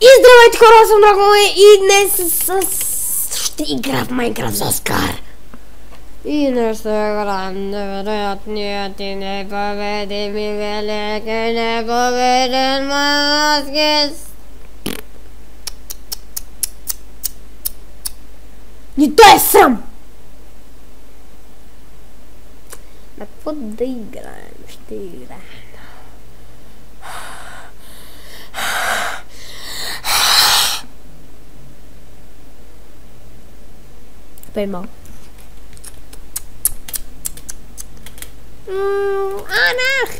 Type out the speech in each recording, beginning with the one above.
И здравейте хора, аз съм Драгоне и днес ще игра в Майнкрафт с Оскар. И днес ще играем невероятният и непобедим и велики непобеден Маскис. И то е срам! На какво да играем? Ще играем. Пеймал. Анах!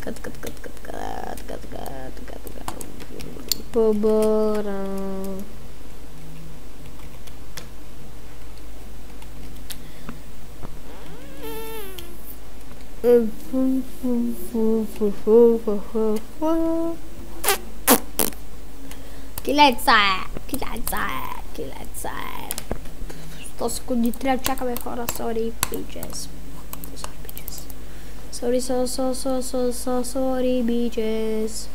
Така. Побора. Килеца! 100 секунди трябва да чакаме хора, sorry bitches. Sorry bitches. Sorry bitches.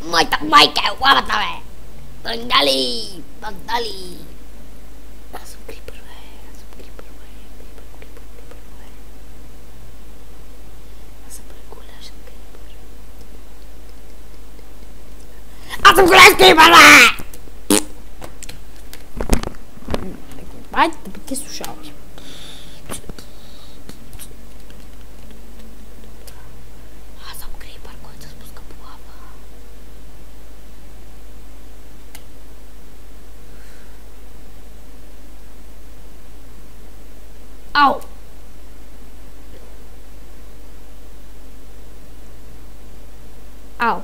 Моята майка е лавата, бе! Бандали! Аз съм крипър, бе! Аз съм голям крипър. Аз съм голям крипър, бе! Айде да бъде слушалки. Ау! Ау!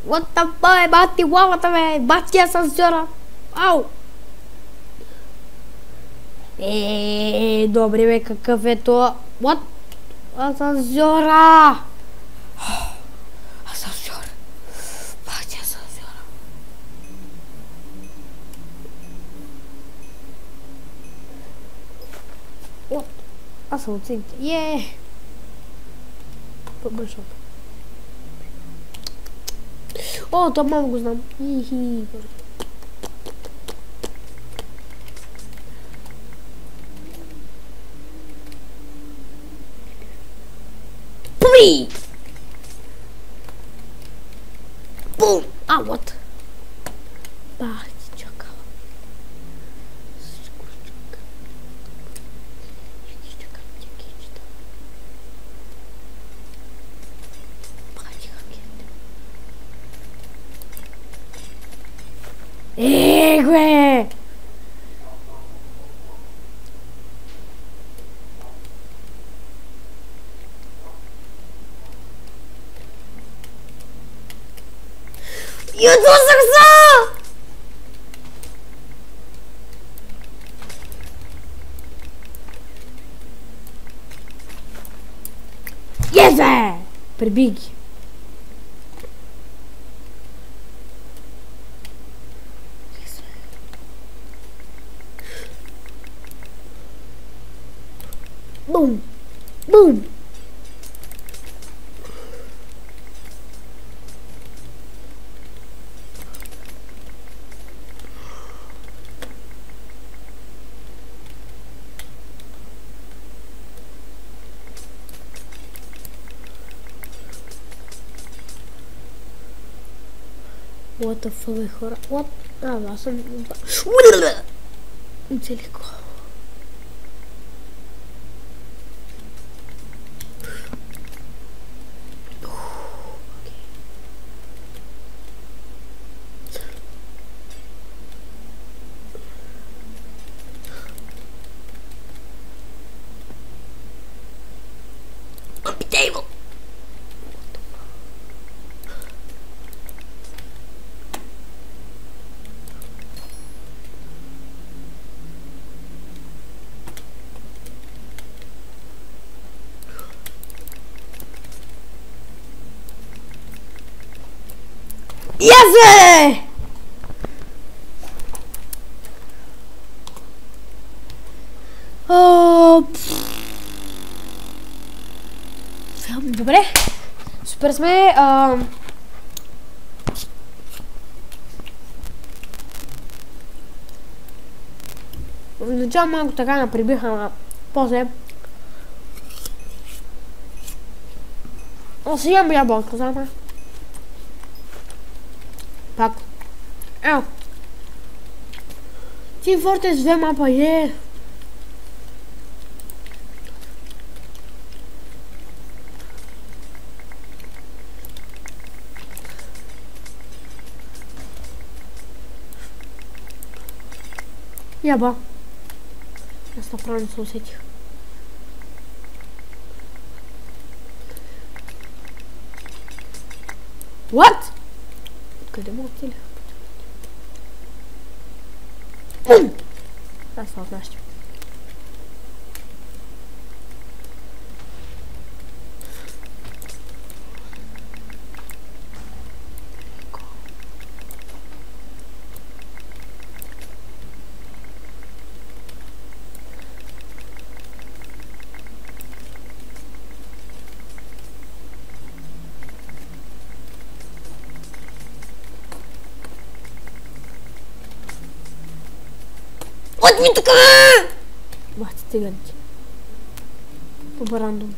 What the fuck, бати лавата, бе! Бати асансьора! Ау! Добре, бе, какъв е това? What? Асансьора! Асансьор! Бати асансьора! What? Аз съм оцените. По-бършо. О, това мама го знам. Пуми! Бум! What? Бах, ти чакала. Gue! YouTube saksa! Yes, bе! Прибеги. Boom! Boom! What the fuck, хора? What? Аз съм... Целико. Table. Язе! Добре. Супер сме. Начало малко така наприбиха, ама после. Си ям ябълка, знаме. Пак. Ео. Team Fortress 2 мапа е. Яба. Аз направо не се усетих. What? Откъде му отиля? Аз това отнащам. От ми тука! Бах ти циганти. По рандом.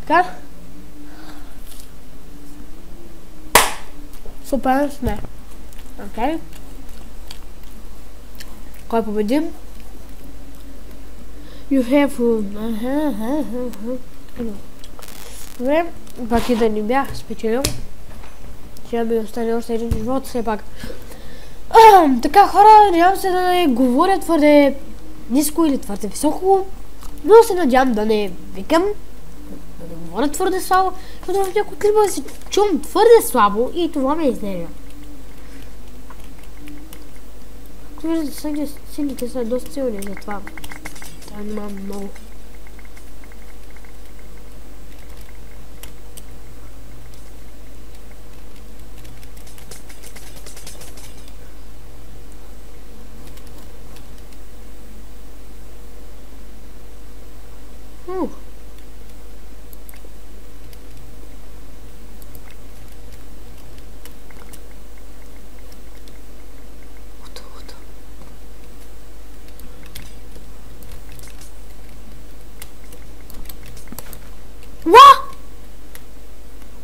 Така? Супер сме. Окей. Кой победим? You have... Добре, пак и да ни бях спечелил. Ще ми остане още един живот, все пак. Така, хора, надявам се да не говоря твърде ниско или твърде високо, но се надявам да не викам, да не говоря твърде слабо, защото в някои клипове се чувам твърде слабо и това ме изнервя. Като виждате, силите са доста силни, затова трябва да имам много.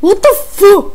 What the fuck?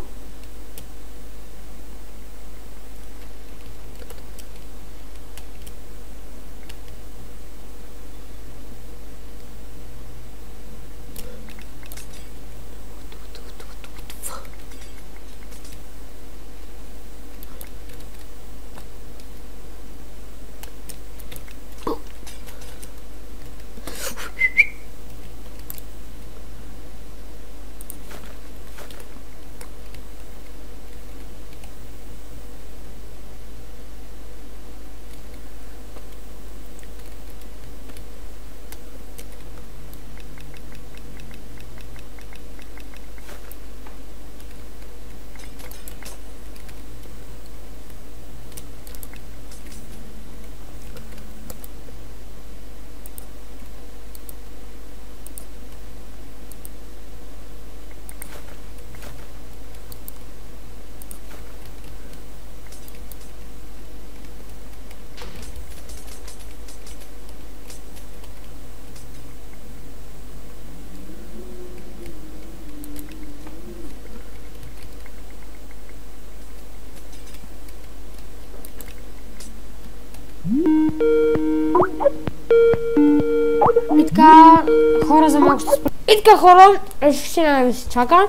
И така, хора, за малко ще спра. И така, хора, ще няма да се чака.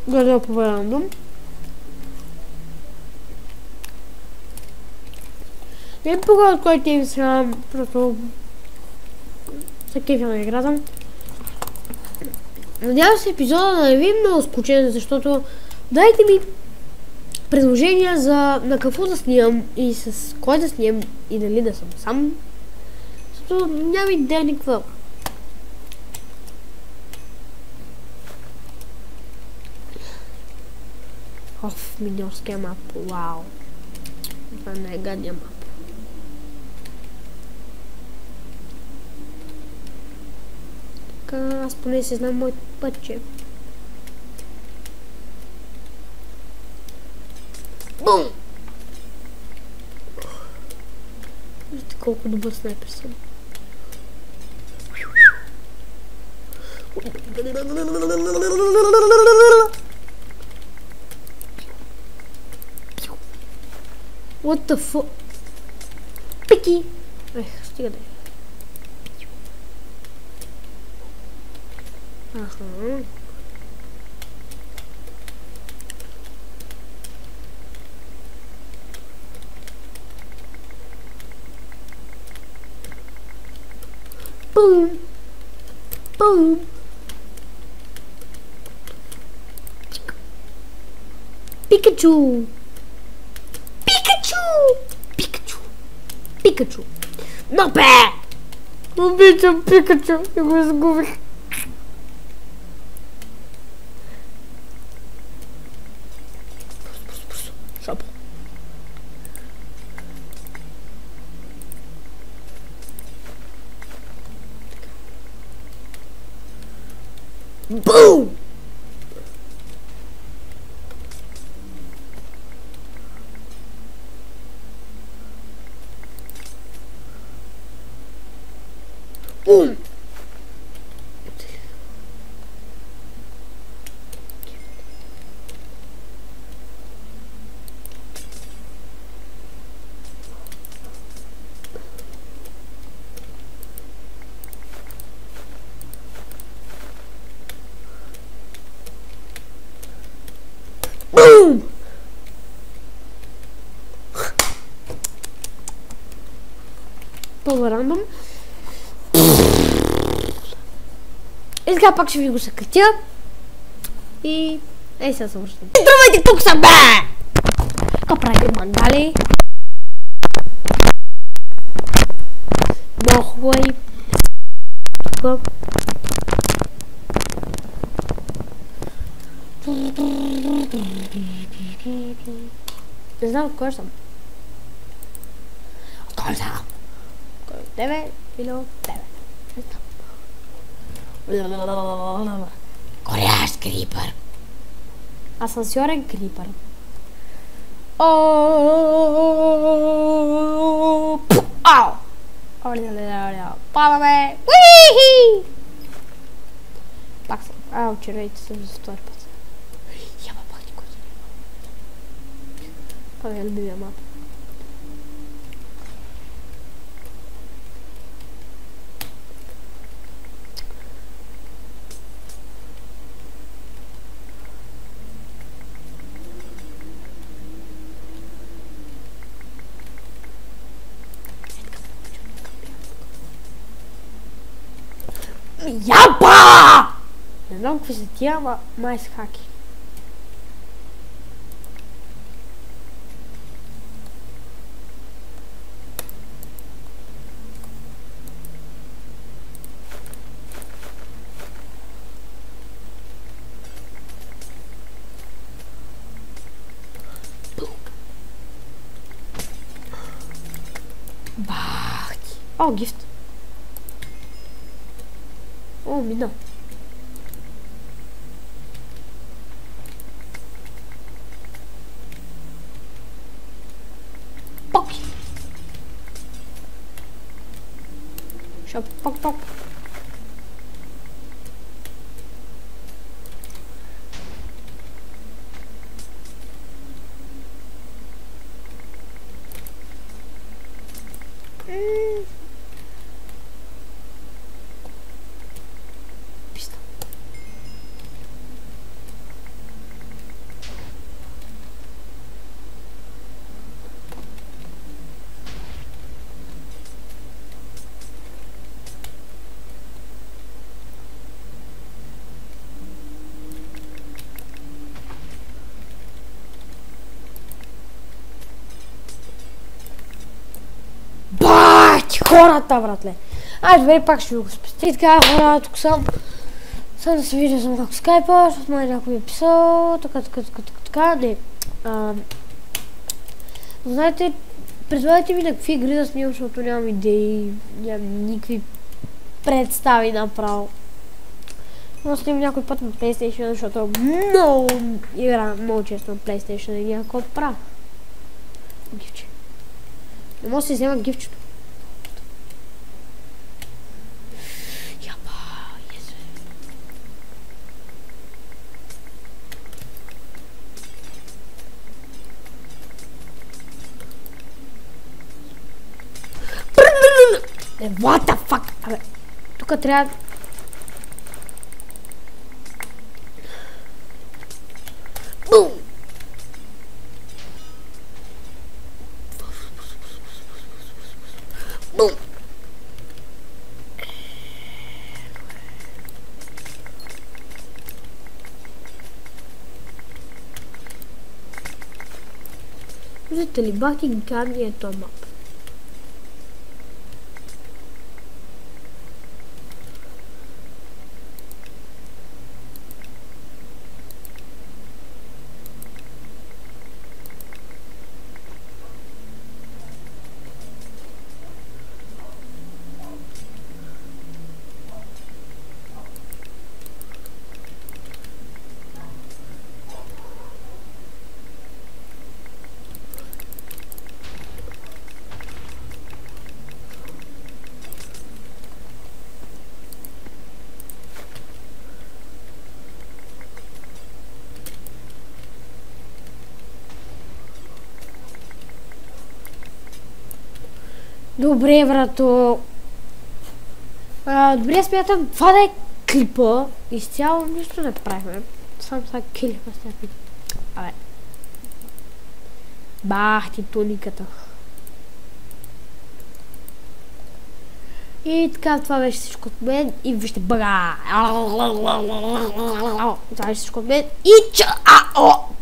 Гледа по рандом. Не пога от кой тим сега, просто се кефя на играта. Надявам се епизода да не ви е много скучен, защото дайте ми предложения за на какво да снимам и с кой да снимам и дали да съм сам. Защото няма идея никаква. Оф, миньорския мап. Вау. Това не е гадния мап. Така, аз поне се знам моето пътче. Бум! Вижте колко добър снайпер съм. What the fuck? Пики! Ех, стига да е. Аха. Бум! Бум! Пикачу! Пикачу! Пикачу! Пикачу! Но бе! Обичам Пикачу и го изгубих. Шапо. Бум! Бум! Бум! Това рандом. И сега пак ще ви го съкратя. И... Ей, сега се връщам. Здравейте, тук съм, бе! Какво правите, мандали? Мохлай. Тук. Не знам от кой съм. От кой съм? Кой от тебе или от тебе? Не знам. Горящ крипър. Асансьорен крипър. Ау! Падаме! Уихи! Пак съм. Ау, червейте съм за втори път. Яма пак никой да няма. Това е любимия мап. Яба! Не знам какви са тия, ама май с хаки. Бах ти. О, гифт. О, мина. Попи. Шоп, поп, поп. Хората, братле. Айде, добре, пак ще ви го спести. И така, хора, тук съм. Сега да се видя за малко скайпа, защото май някой ми е писал, така, не. Знаете, предлагайте ми на какви игри да снимам, защото нямам идеи, нямам никакви представи направо. Но снимам някой път на PlayStation, защото много игра много често на PlayStation и някакво правя. Гифче. Не може да се взема гифчето. What the fuck? Абе, тук трябва... Бум! Бум! Виждате ли, бахти гадни е то мап. Добре, брато. Добре, смятам, това да е клипа. Изцяло нищо не правихме. Само сега килихме с някакви. Абе. Бах ти туниката. И така, това беше всичко от мен. И вижте бъга. Това беше всичко от мен. И чао!